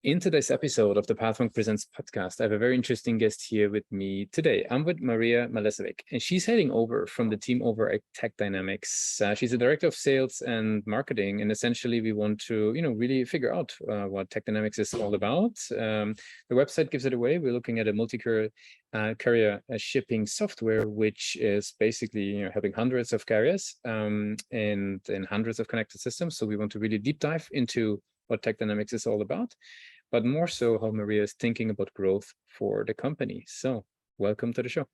In today's episode of the Pathwing Presents podcast, I have a very interesting guest here with me today. I'm with Maria Malesevic, and she's heading over from the team over at Techdinamics. She's the director of sales and marketing, and essentially we want to, really figure out what Techdinamics is all about. The website gives it away. We're looking at a multi-carrier shipping software, which is basically, helping hundreds of carriers and hundreds of connected systems. So we want to really deep dive into what Techdinamics is all about, but more so how Maria is thinking about growth for the company. So welcome to the show.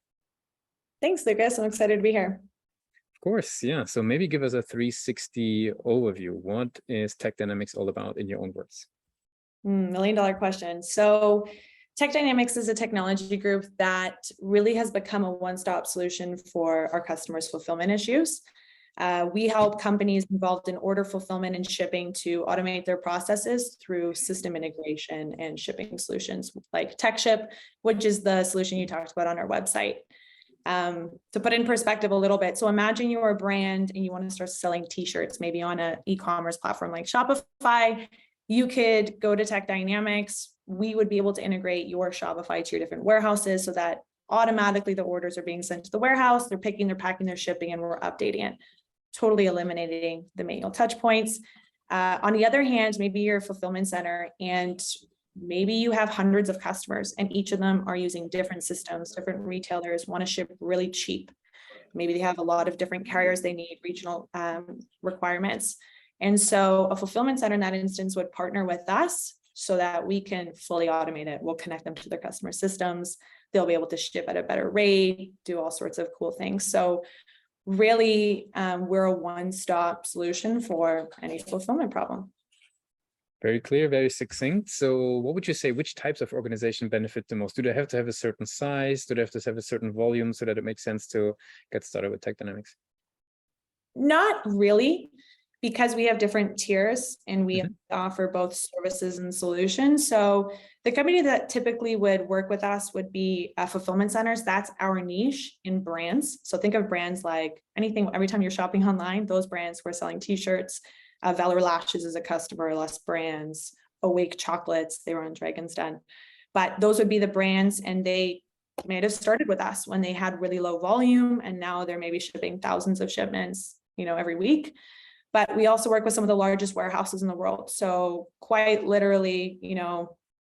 Thanks, Lucas. I'm excited to be here. Of course, yeah. So maybe give us a 360 overview. What is Techdinamics all about in your own words? $1 million question. So Techdinamics is a technology group that really has become a one-stop solution for our customers' fulfillment issues. We help companies involved in order fulfillment and shipping to automate their processes through system integration and shipping solutions like TechShip, which is the solution you talked about on our website. To put in perspective a little bit, so imagine you're a brand and you want to start selling t-shirts, maybe on an e-commerce platform like Shopify. You could go to Techdinamics. We would be able to integrate your Shopify to your different warehouses so that automatically the orders are being sent to the warehouse, they're picking, they're packing, they're shipping, and we're updating it, totally eliminating the manual touch points. On the other hand, maybe you're a fulfillment center and maybe you have hundreds of customers and each of them are using different systems, different retailers want to ship really cheap. Maybe they have a lot of different carriers they need, regional requirements. And so a fulfillment center in that instance would partner with us so that we can fully automate it. We'll connect them to their customer systems. They'll be able to ship at a better rate, do all sorts of cool things. So really, we're a one-stop solution for any fulfillment problem. Very clear, very succinct. So what would you say, which types of organization benefit the most? Do they have to have a certain size? Do they have to have a certain volume so that it makes sense to get started with Techdinamics? Not really, because we have different tiers and we offer both services and solutions. So the company that typically would work with us would be fulfillment centers. That's our niche in brands. So think of brands like anything, every time you're shopping online, those brands, we're selling t-shirts. Valor Lashes is a customer, Less Brands, Awake Chocolates, they were on Dragon's Den. But those would be the brands, and they may have started with us when they had really low volume, and now they're maybe shipping thousands of shipments, every week. But we also work with some of the largest warehouses in the world. So quite literally,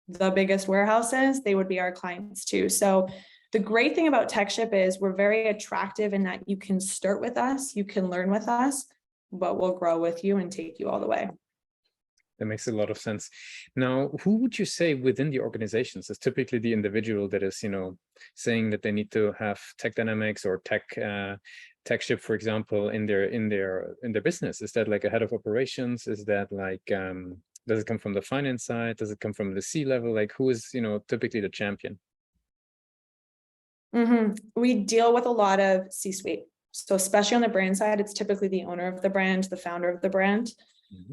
the biggest warehouses, they would be our clients too. So the great thing about TechShip is we're very attractive in that you can start with us, you can learn with us, but we'll grow with you and take you all the way. That makes a lot of sense. Now, who would you say within the organizations is typically the individual that is, saying that they need to have Techdinamics or TechShip, for example, in their business? Is that like a head of operations? Is that like does it come from the finance side? Does it come from the C-level? Like who is typically the champion? We deal with a lot of C-suite. So especially on the brand side, it's typically the owner of the brand, the founder of the brand.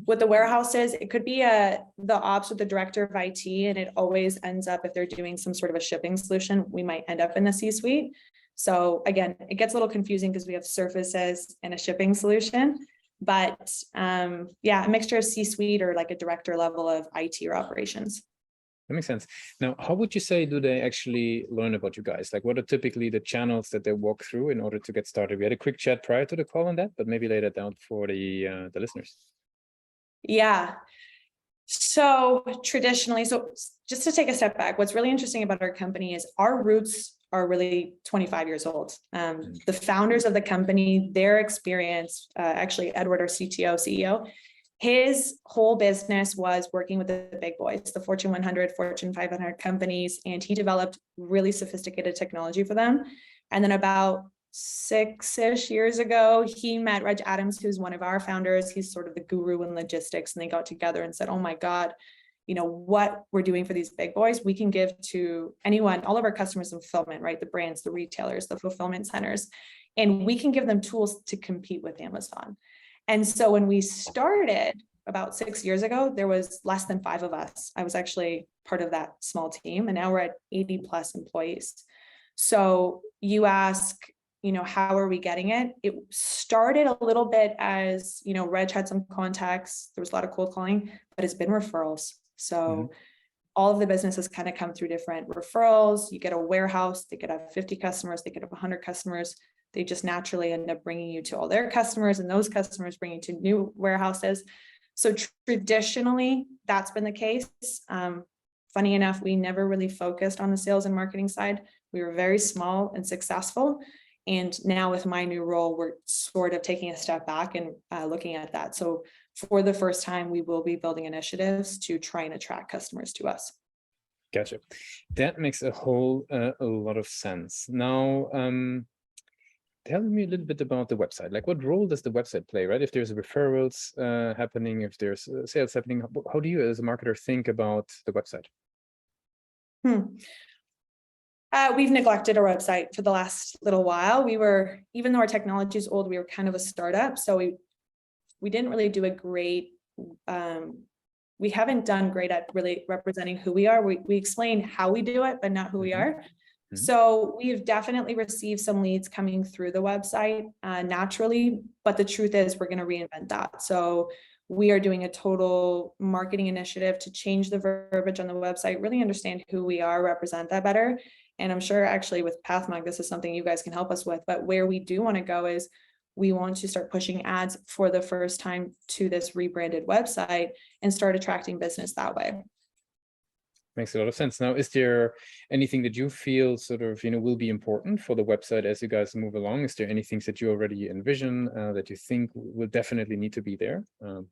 With the warehouses, it could be the ops with the director of IT, and it always ends up, if they're doing some sort of a shipping solution, we might end up in the C-suite. So again, it gets a little confusing because we have services and a shipping solution, but a mixture of C-suite or like a director level of IT or operations. That makes sense. Now, how would you say do they actually learn about you guys? Like what are typically the channels that they walk through in order to get started? We had a quick chat prior to the call on that, but maybe lay that down for the listeners. Yeah. So traditionally, just to take a step back, what's really interesting about our company is our roots are really 25 years old. The founders of the company, their experience, actually Edward, our CTO, CEO, his whole business was working with the big boys, the Fortune 100, Fortune 500 companies, and he developed really sophisticated technology for them. And then about 6-ish years ago, he met Reg Adams, who's one of our founders. He's sort of the guru in logistics, and they got together and said, oh my God, what we're doing for these big boys, we can give to anyone, all of our customers in fulfillment, right? The brands, the retailers, the fulfillment centers, and we can give them tools to compete with Amazon. And so when we started about 6 years ago, there was less than 5 of us. I was actually part of that small team, and now we're at 80 plus employees. So you ask, how are we getting it? It started a little bit as, Reg had some contacts. There was a lot of cold calling, but it's been referrals. So all of the businesses kind of come through different referrals. You get a warehouse, they could have 50 customers, they could have 100 customers. They just naturally end up bringing you to all their customers, and those customers bring you to new warehouses. So traditionally, that's been the case. Funny enough, we never really focused on the sales and marketing side. We were very small and successful. And now with my new role, we're sort of taking a step back and looking at that. So for the first time, we will be building initiatives to try and attract customers to us. Gotcha. That makes a lot of sense. Now, tell me a little bit about the website. Like, what role does the website play, right? If there's referrals happening, if there's sales happening, how do you as a marketer think about the website? We've neglected our website for the last little while. Even though our technology is old, we were kind of a startup. So we didn't really do a great, we haven't done great at really representing who we are. We explain how we do it, but not who we are. So we've definitely received some leads coming through the website naturally, but the truth is we're going to reinvent that. So we are doing a total marketing initiative to change the verbiage on the website, really understand who we are, represent that better. And I'm sure actually with Pathmark, this is something you guys can help us with, but where we do want to go is we want to start pushing ads for the first time to this rebranded website and start attracting business that way. Makes a lot of sense. Now, is there anything that you feel sort of, will be important for the website as you guys move along? Is there any things that you already envision that you think will definitely need to be there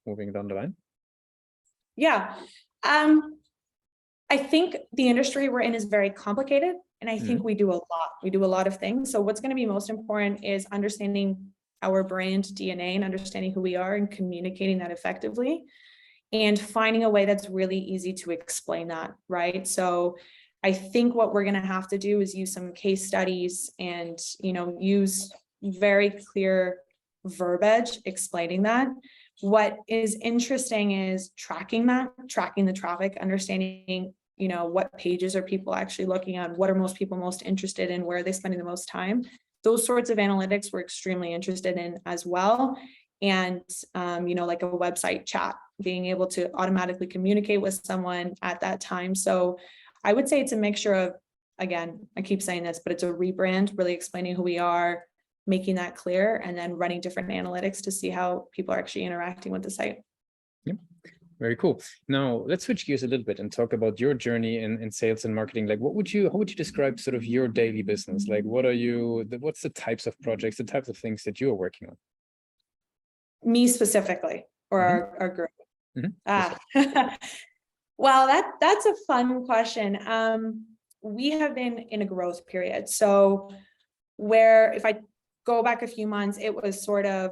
moving down the line? Yeah. I think the industry we're in is very complicated, and I think we do a lot. We do a lot of things. So what's going to be most important is understanding our brand DNA and understanding who we are and communicating that effectively, and finding a way that's really easy to explain that, right? So I think what we're going to have to do is use some case studies and, use very clear verbiage explaining that. What is interesting is tracking the traffic, understanding, what pages are people actually looking at, what are most people most interested in, where are they spending the most time. Those sorts of analytics we're extremely interested in as well. And, like a website chat, being able to automatically communicate with someone at that time. So I would say it's a mixture of, again, I keep saying this, but it's a rebrand, really explaining who we are, making that clear, and then running different analytics to see how people are actually interacting with the site. Yep. Very cool. Now let's switch gears a little bit and talk about your journey in sales and marketing. Like, how would you describe sort of your daily business? Like, what's the types of projects, the types of things that you are working on? Me specifically, or our group? Well, that's a fun question. We have been in a growth period. So where, if I go back a few months, it was sort of,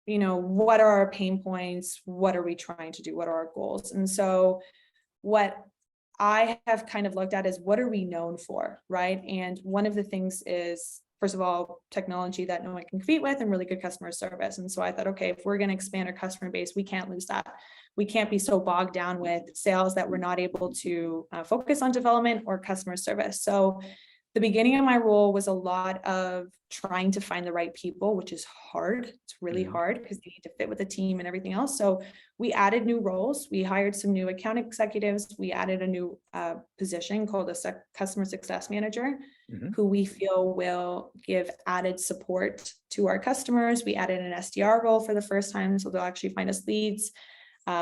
what are our pain points? What are we trying to do? What are our goals? And so what I have kind of looked at is, what are we known for, right? And one of the things is, first of all, technology that no one can compete with, and really good customer service. And so I thought, okay, if we're going to expand our customer base, we can't lose that. We can't be so bogged down with sales that we're not able to focus on development or customer service. So the beginning of my role was a lot of trying to find the right people, which is hard. It's really hard because you need to fit with the team and everything else. So we added new roles. We hired some new account executives. We added a new position called a customer success manager, who we feel will give added support to our customers. We added an SDR role for the first time, so they'll actually find us leads.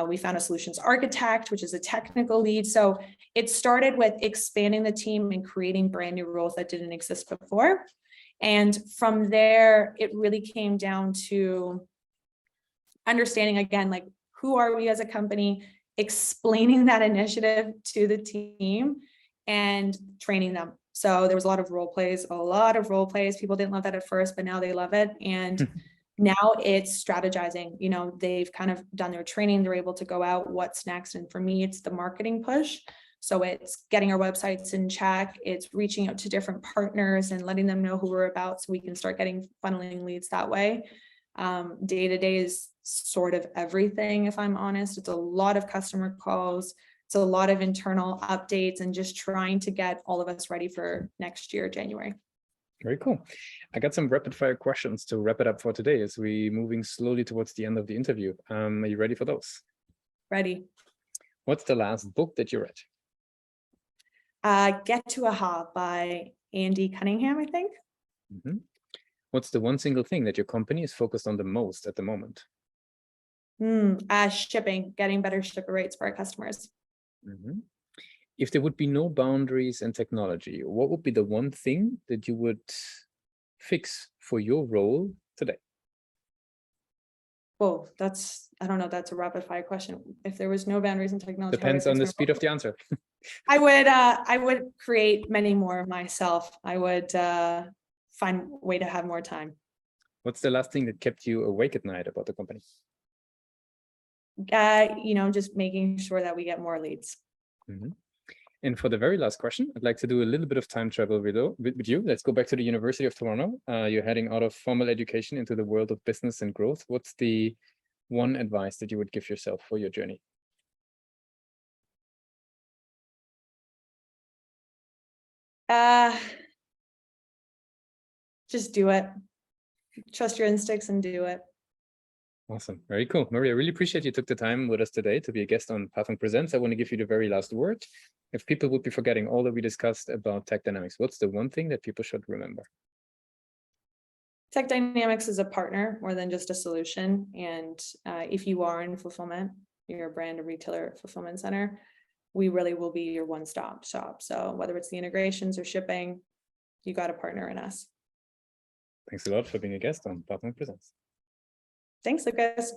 We found a solutions architect, which is a technical lead. So it started with expanding the team and creating brand new roles that didn't exist before. And from there, it really came down to understanding, again, like, who are we as a company, explaining that initiative to the team, and training them. So there was a lot of role plays. People didn't love that at first, but now they love it. And now it's strategizing. They've kind of done their training. They're able to go out, what's next. And for me, it's the marketing push. So it's getting our websites in check. It's reaching out to different partners and letting them know who we're about, so we can start getting funneling leads that way. Day to day is sort of everything, if I'm honest. It's a lot of customer calls. It's a lot of internal updates, and just trying to get all of us ready for next year, January. Very cool. I got some rapid fire questions to wrap it up for today as we're moving slowly towards the end of the interview. Are you ready for those? Ready. What's the last book that you read? Get to Aha by Andy Cunningham, I think. Mhm. What's the one single thing that your company is focused on the most at the moment? Shipping, getting better shipper rates for our customers. Mhm. If there would be no boundaries in technology, what would be the one thing that you would fix for your role today? Whoa, I don't know, that's a rapid fire question. If there was no boundaries in technology, how would I Depends on fix the my speed role? of the answer. I would create many more myself. I would find a way to have more time. What's the last thing that kept you awake at night about the company? Just making sure that we get more leads. Mhm. And for the very last question, I'd like to do a little bit of time travel with you. Let's go back to the University of Toronto. You're heading out of formal education into the world of business and growth. What's the one advice that you would give yourself for your journey? Just do it. Trust your instincts and do it. Awesome. Very cool. Maria, I really appreciate you took the time with us today to be a guest on Pathwing Presents. I want to give you the very last word. If people would be forgetting all that we discussed about Techdinamics, what's the one thing that people should remember? Techdinamics is a partner more than just a solution. And if you are in fulfillment, you're a brand, a retailer, fulfillment center, we really will be your one-stop shop. So whether it's the integrations or shipping, you got a partner in us. Thanks a lot for being a guest on Pathwing Presents. Thanks, Lucas.